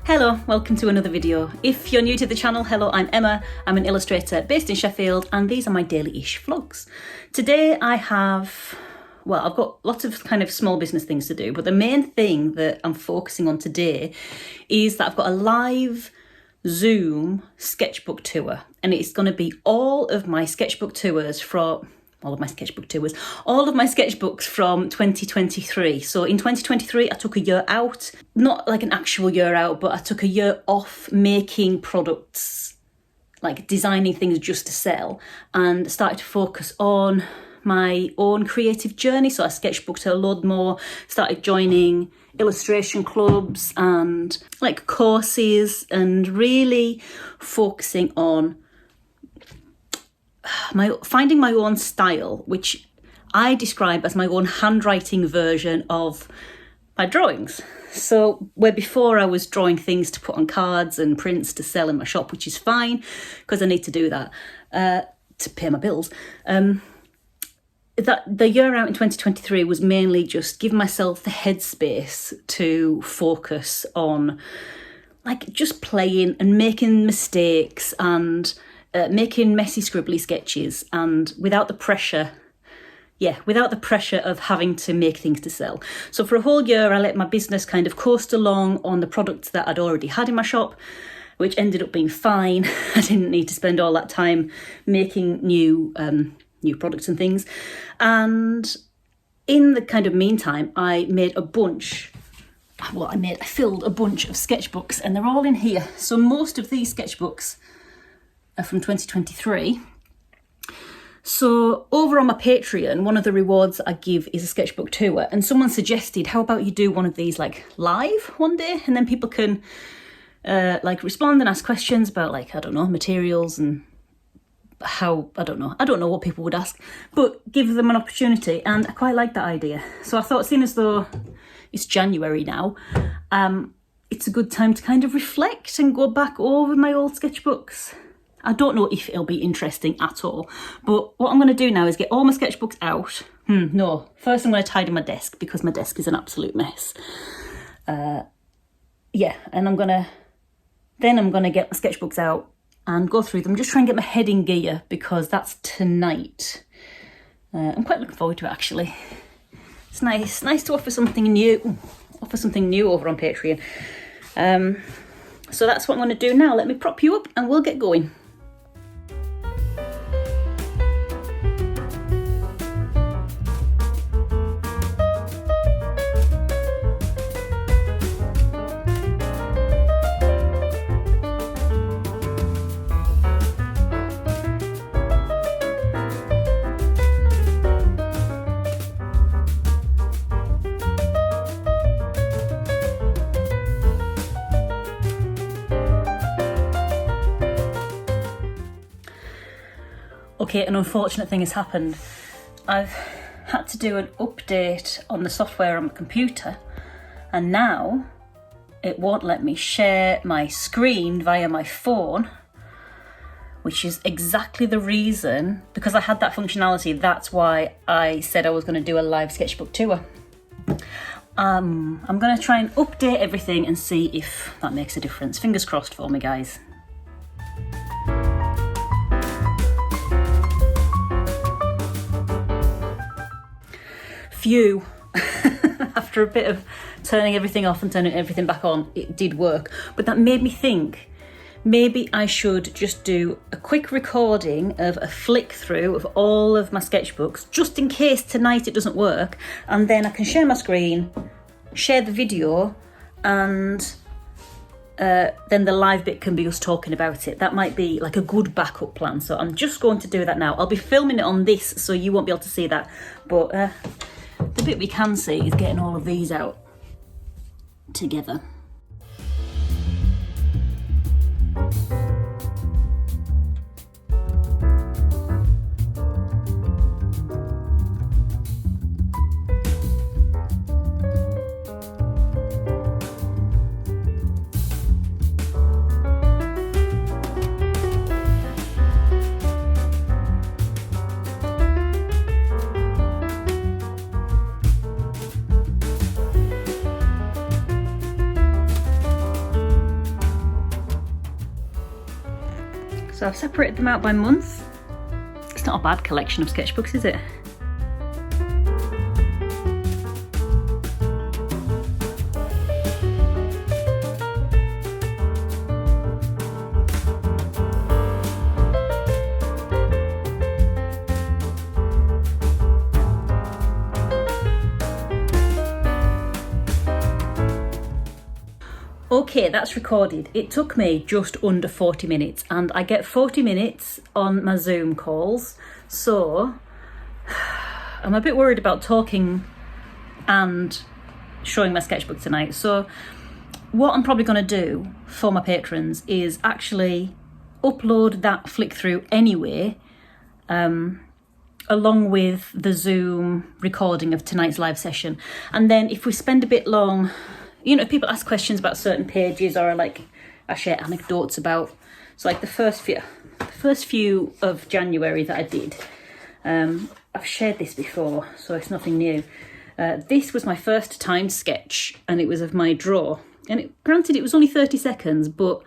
Hello, welcome to another video. If you're new to the channel, hello, I'm Emma. I'm an illustrator based in Sheffield and these are my daily-ish vlogs. Today I've got lots of kind of small business things to do, but the main thing that I'm focusing on today is that I've got a live Zoom sketchbook tour, and it's going to be all of my sketchbooks from 2023. So in 2023, I took a year out, not like an actual year out, but I took a year off making products, like designing things just to sell, and started to focus on my own creative journey. So I sketchbooked a lot more, started joining illustration clubs and like courses, and really focusing on finding my own style, which I describe as my own handwriting version of my drawings. So where before I was drawing things to put on cards and prints to sell in my shop, which is fine because I need to do that to pay my bills. That the year out in 2023 was mainly just giving myself the headspace to focus on like just playing and making mistakes and making messy scribbly sketches, and without the pressure of having to make things to sell. So for a whole year I let my business kind of coast along on the products that I'd already had in my shop, which ended up being fine. I didn't need to spend all that time making new products and things. And in the kind of meantime, I filled a bunch of sketchbooks, and they're all in here. So most of these sketchbooks are from 2023. So over on my Patreon, one of the rewards I give is a sketchbook tour, and someone suggested, how about you do one of these like live one day, and then people can like respond and ask questions about like, I don't know, materials and how, I don't know what people would ask, but give them an opportunity, and I quite like that idea. So I thought, seeing as though it's January now, it's a good time to kind of reflect and go back over my old sketchbooks. I don't know if it'll be interesting at all, but what I'm going to do now is get all my sketchbooks out. First I'm going to tidy my desk because my desk is an absolute mess. And I'm going to get my sketchbooks out and go through them, just try and get my head in gear because that's tonight. I'm quite looking forward to it, actually. It's nice to offer something new over on Patreon. So that's what I'm going to do now. Let me prop you up and we'll get going. Okay, an unfortunate thing has happened. I've had to do an update on the software on my computer, and now it won't let me share my screen via my phone, which is exactly the reason, because I had that functionality, that's why I said I was going to do a live sketchbook tour. I'm going to try and update everything and see if that makes a difference. Fingers crossed for me, guys. Phew. After a bit of turning everything off and turning everything back on, it did work. But that made me think, maybe I should just do a quick recording of a flick through of all of my sketchbooks, just in case tonight it doesn't work, and then I can share my screen, share the video, and then the live bit can be us talking about it. That might be like a good backup plan. So I'm just going to do that now. I'll be filming it on this, so you won't be able to see that, but the bit we can see is getting all of these out together. So I've separated them out by month. It's not a bad collection of sketchbooks, is it? Okay, that's recorded. It took me just under 40 minutes and I get 40 minutes on my Zoom calls. So I'm a bit worried about talking and showing my sketchbook tonight. So what I'm probably going to do for my patrons is actually upload that flick through anyway, along with the Zoom recording of tonight's live session. And then if we spend a bit long, you know, if people ask questions about certain pages or like I share anecdotes about, so like the first few of January that I did, I've shared this before, so it's nothing new. This was my first time sketch and it was of my draw. And granted, it was only 30 seconds, but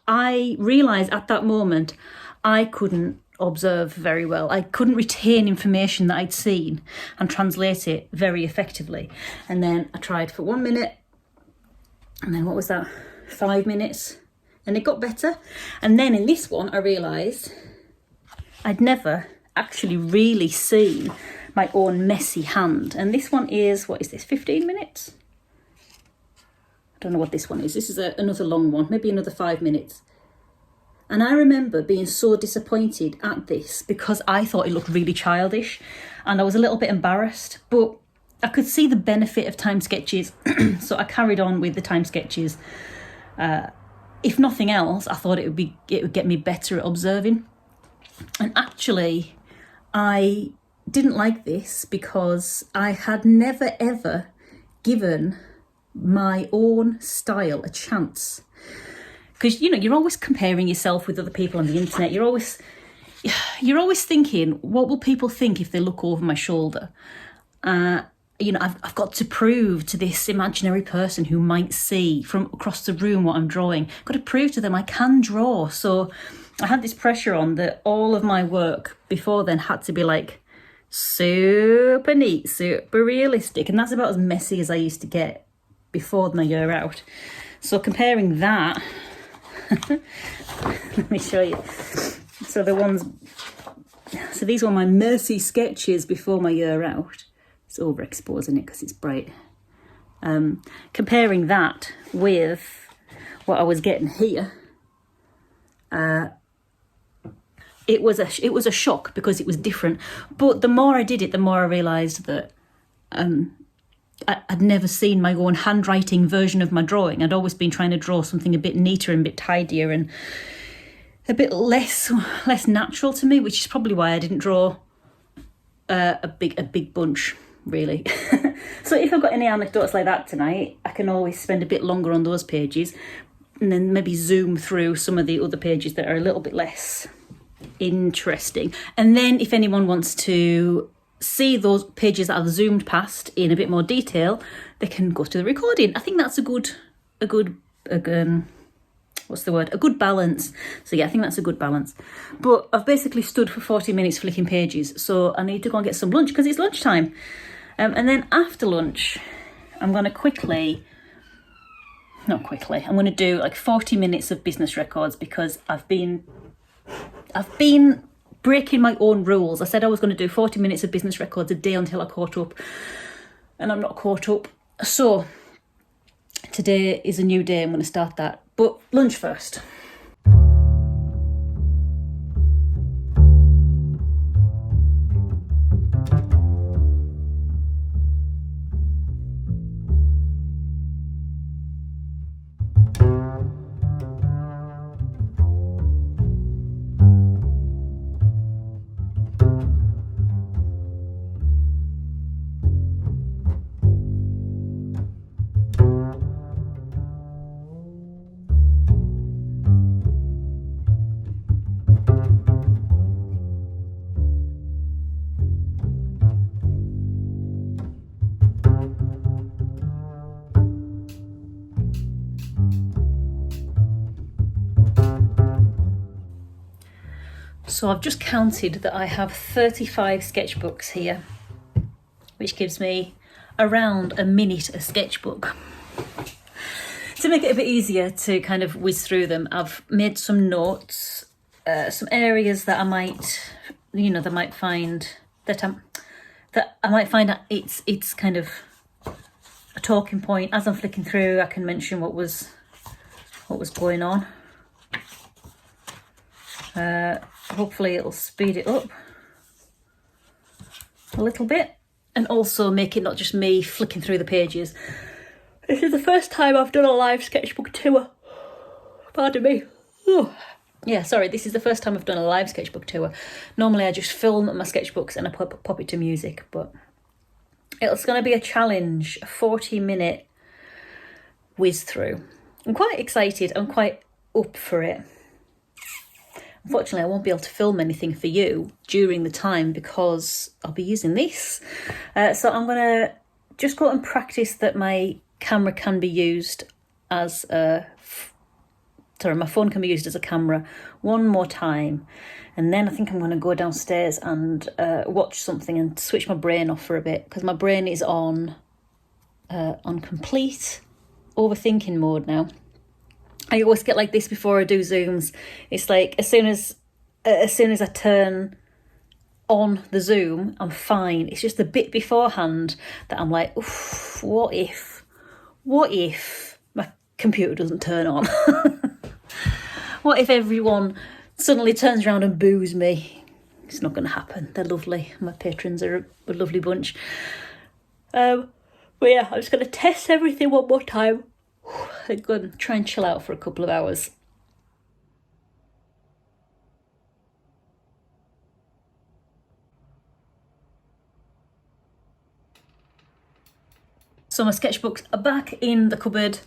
I realised at that moment I couldn't observe very well. I couldn't retain information that I'd seen and translate it very effectively. And then I tried for 1 minute, and then what was that, 5 minutes, and it got better. And then in this one I realised I'd never actually really seen my own messy hand. And this one is, what is this, 15 minutes? I don't know what this one is. This is another long one, maybe another 5 minutes. And I remember being so disappointed at this because I thought it looked really childish and I was a little bit embarrassed, but I could see the benefit of time sketches. So I carried on with the time sketches. If nothing else, I thought it would get me better at observing. And actually, I didn't like this because I had never ever given my own style a chance. Because, you know, you're always comparing yourself with other people on the internet. You're always thinking, what will people think if they look over my shoulder? You know, I've got to prove to this imaginary person who might see from across the room what I'm drawing. I've got to prove to them I can draw. So I had this pressure on that all of my work before then had to be like super neat, super realistic. And that's about as messy as I used to get before my year out. So comparing that, let me show you. So these were my messy sketches before my year out. It's overexposing it because it's bright. Comparing that with what I was getting here, it was a shock because it was different. But the more I did it, the more I realised that I'd never seen my own handwriting version of my drawing. I'd always been trying to draw something a bit neater and a bit tidier and a bit less natural to me, which is probably why I didn't draw a big bunch, really. So if I've got any anecdotes like that tonight, I can always spend a bit longer on those pages and then maybe zoom through some of the other pages that are a little bit less interesting. And then if anyone wants to see those pages that I've zoomed past in a bit more detail, they can go to the recording. I think that's a good balance. So yeah, I think that's a good balance. But I've basically stood for 40 minutes flicking pages, so I need to go and get some lunch because it's lunchtime. And then after lunch, I'm going to I'm going to do like 40 minutes of business records because I've been breaking my own rules. I said I was going to do 40 minutes of business records a day until I caught up, and I'm not caught up. So today is a new day. I'm going to start that. But lunch first. So I've just counted that I have 35 sketchbooks here, which gives me around a minute a sketchbook. To make it a bit easier to kind of whiz through them, I've made some notes, some areas that I might, you know, that I might find it's kind of a talking point. As I'm flicking through, I can mention what was going on. Hopefully it'll speed it up a little bit and also make it not just me flicking through the pages. This is the first time I've done a live sketchbook tour. Pardon me. Oh. Yeah, sorry, this is the first time I've done a live sketchbook tour. Normally I just film my sketchbooks and I pop it to music, but it's going to be a challenge, a 40-minute whiz through. I'm quite excited, I'm quite up for it. Unfortunately, I won't be able to film anything for you during the time because I'll be using this. So I'm going to just go and practice that my camera can be used as a... Sorry, my phone can be used as a camera one more time. And then I think I'm going to go downstairs and watch something and switch my brain off for a bit because my brain is on complete overthinking mode now. I always get like this before I do Zooms. It's like as soon as I turn on the Zoom, I'm fine. It's just the bit beforehand that I'm like, oof, what if my computer doesn't turn on? What if everyone suddenly turns around and boos me? It's not going to happen. They're lovely. My patrons are a lovely bunch. But yeah, I'm just going to test everything one more time. I'm going to try and chill out for a couple of hours. So my sketchbooks are back in the cupboard.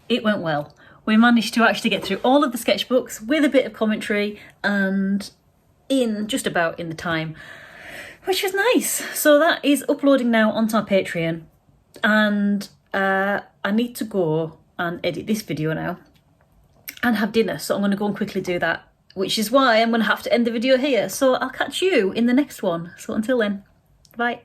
It went well. We managed to actually get through all of the sketchbooks with a bit of commentary and just about in the time, which was nice. So that is uploading now onto my Patreon, and I need to go and edit this video now and have dinner. So I'm going to go and quickly do that, which is why I'm going to have to end the video here. So I'll catch you in the next one. So until then, bye.